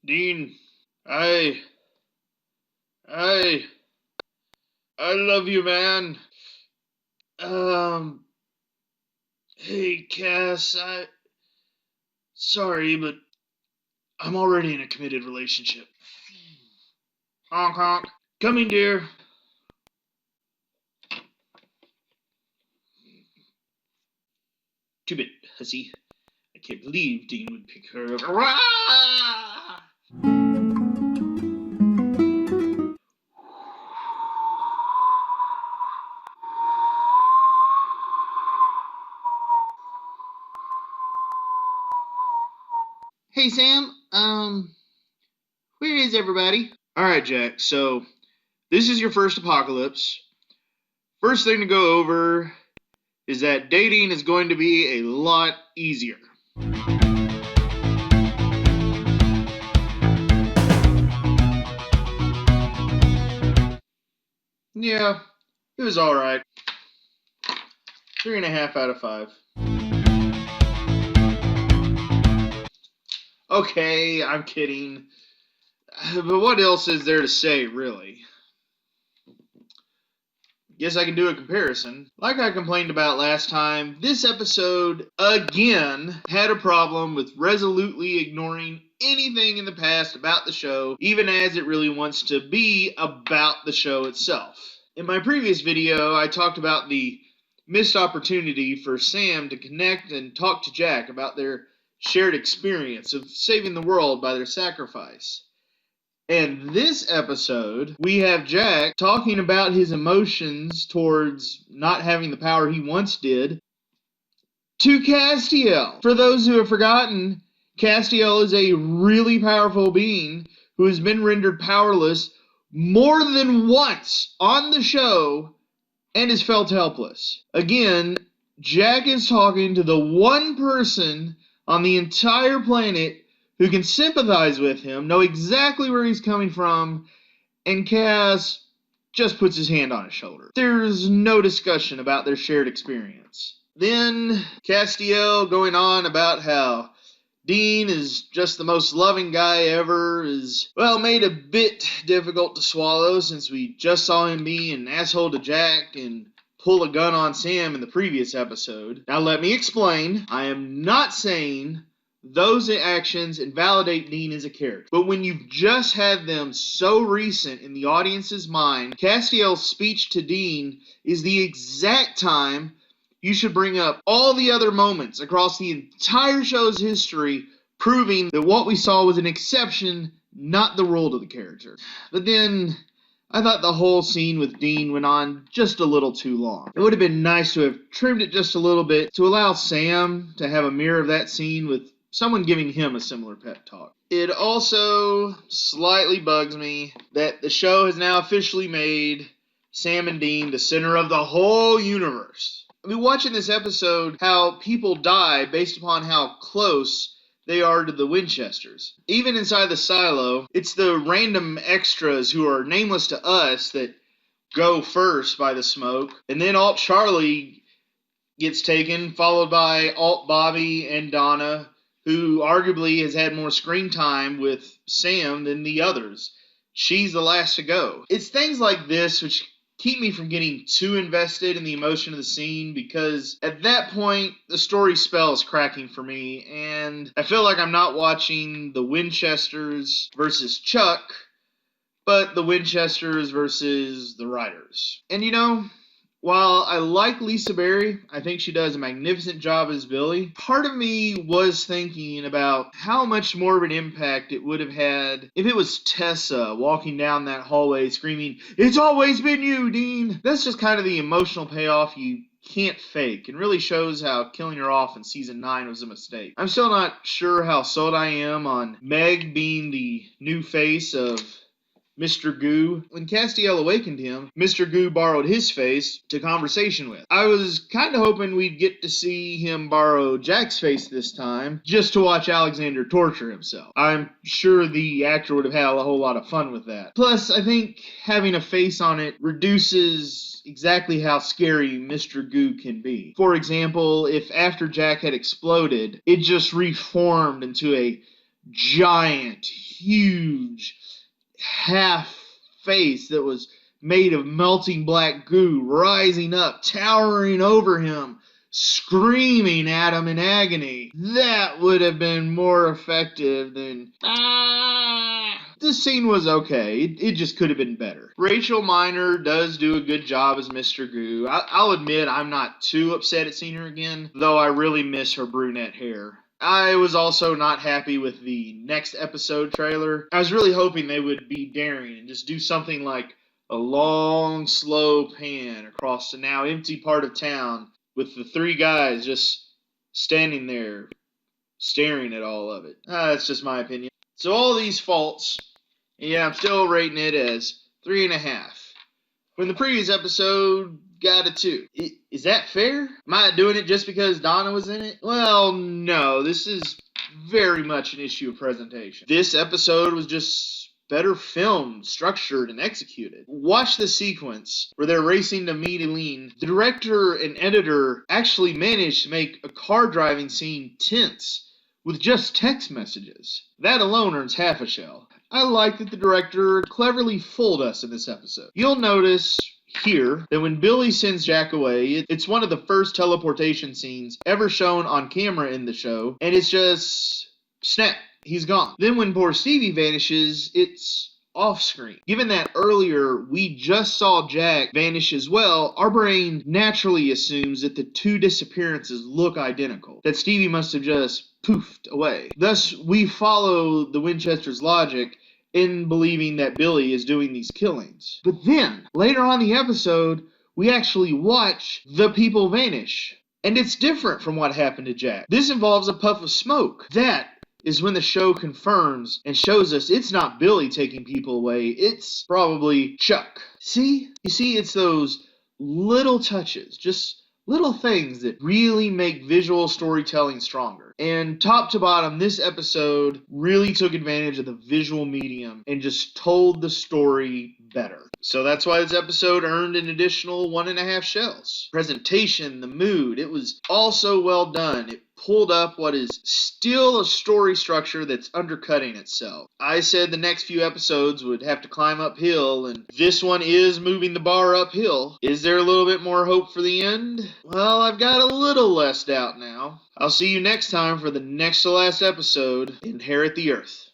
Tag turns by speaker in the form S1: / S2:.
S1: Dean, I, I, I love you, man. Um, hey, Cass, sorry, but I'm already in a committed relationship. Honk honk. Coming, dear. Too bad, hussy. I can't believe Dean would pick her up. Rah! Hey, Sam, where is everybody? Alright, Jack, so this is your first apocalypse. First thing to go over is that dating is going to be a lot easier. Yeah, it was alright. 3.5 out of 5. Okay, I'm kidding. But what else is there to say, really? Guess I can do a comparison. Like I complained about last time, this episode, again, had a problem with resolutely ignoring anything in the past about the show, even as it really wants to be about the show itself. In my previous video, I talked about the missed opportunity for Sam to connect and talk to Jack about their shared experience of saving the world by their sacrifice. And this episode, we have Jack talking about his emotions towards not having the power he once did to Castiel. For those who have forgotten, Castiel is a really powerful being who has been rendered powerless more than once on the show and has felt helpless. Again, Jack is talking to the one person on the entire planet who can sympathize with him, know exactly where he's coming from, and Cass just puts his hand on his shoulder. There's no discussion about their shared experience. Then Castiel going on about how Dean is just the most loving guy ever is, well, made a bit difficult to swallow since we just saw him be an asshole to Jack and pull a gun on Sam in the previous episode. Now let me explain. I am not saying those actions invalidate Dean as a character. But when you've just had them so recent in the audience's mind, Castiel's speech to Dean is the exact time you should bring up all the other moments across the entire show's history proving that what we saw was an exception, not the rule to the character. But then I thought the whole scene with Dean went on just a little too long. It would have been nice to have trimmed it just a little bit to allow Sam to have a mirror of that scene with someone giving him a similar pep talk. It also slightly bugs me that the show has now officially made Sam and Dean the center of the whole universe. I mean, watching this episode, how people die based upon how close they are to the Winchesters. Even inside the silo, it's the random extras who are nameless to us that go first by the smoke, and then Alt Charlie gets taken, followed by Alt Bobby and Donna, who arguably has had more screen time with Sam than the others. She's the last to go. It's things like this which keep me from getting too invested in the emotion of the scene, because at that point the story spell is cracking for me and I feel like I'm not watching the Winchesters versus Chuck, but the Winchesters versus the writers. And you know, while I like Lisa Barry, I think she does a magnificent job as Billy, part of me was thinking about how much more of an impact it would have had if it was Tessa walking down that hallway screaming, "It's always been you, Dean!" That's just kind of the emotional payoff you can't fake, and really shows how killing her off in season 9 was a mistake. I'm still not sure how sold I am on Meg being the new face of Mr. Goo. When Castiel awakened him, Mr. Goo borrowed his face to conversation with. I was kind of hoping we'd get to see him borrow Jack's face this time, just to watch Alexander torture himself. I'm sure the actor would have had a whole lot of fun with that. Plus, I think having a face on it reduces exactly how scary Mr. Goo can be. For example, if after Jack had exploded, it just reformed into a giant, huge, half face that was made of melting black goo rising up, towering over him, screaming at him in agony. That would have been more effective than This scene was okay. It just could have been better. Rachel Miner does do a good job as Mr. Goo. I'll admit I'm not too upset at seeing her again, though I really miss her brunette hair. I was also not happy with the next episode trailer. I was really hoping they would be daring and just do something like a long, slow pan across the now empty part of town with the three guys just standing there staring at all of it. That's just my opinion. So all these faults, yeah, I'm still rating it as 3.5. When the previous episode got a 2. Is that fair? Am I doing it just because Donna was in it? Well, no. This is very much an issue of presentation. This episode was just better filmed, structured, and executed. Watch the sequence where they're racing to meet Eileen. The director and editor actually managed to make a car driving scene tense with just text messages. That alone earns half a shell. I like that the director cleverly fooled us in this episode. You'll notice here that when Billy sends Jack away, it's one of the first teleportation scenes ever shown on camera in the show, and it's just snap, he's gone. Then when poor Stevie vanishes, it's off screen. Given that earlier we just saw Jack vanish as well, our brain naturally assumes that the two disappearances look identical, that Stevie must have just poofed away. Thus, we follow the Winchester's logic in believing that Billy is doing these killings. But then, later on in the episode, we actually watch the people vanish. And it's different from what happened to Jack. This involves a puff of smoke. That is when the show confirms and shows us it's not Billy taking people away, it's probably Chuck. See? You see, it's those little touches, just little things that really make visual storytelling stronger. And top to bottom, this episode really took advantage of the visual medium and just told the story better. So that's why this episode earned an additional 1.5 shells. Presentation, the mood, it was also well done. It pulled up what is still a story structure that's undercutting itself. I said the next few episodes would have to climb uphill, and this one is moving the bar uphill. Is there a little bit more hope for the end? Well, I've got a little less doubt now. I'll see you next time for the next to last episode, Inherit the Earth.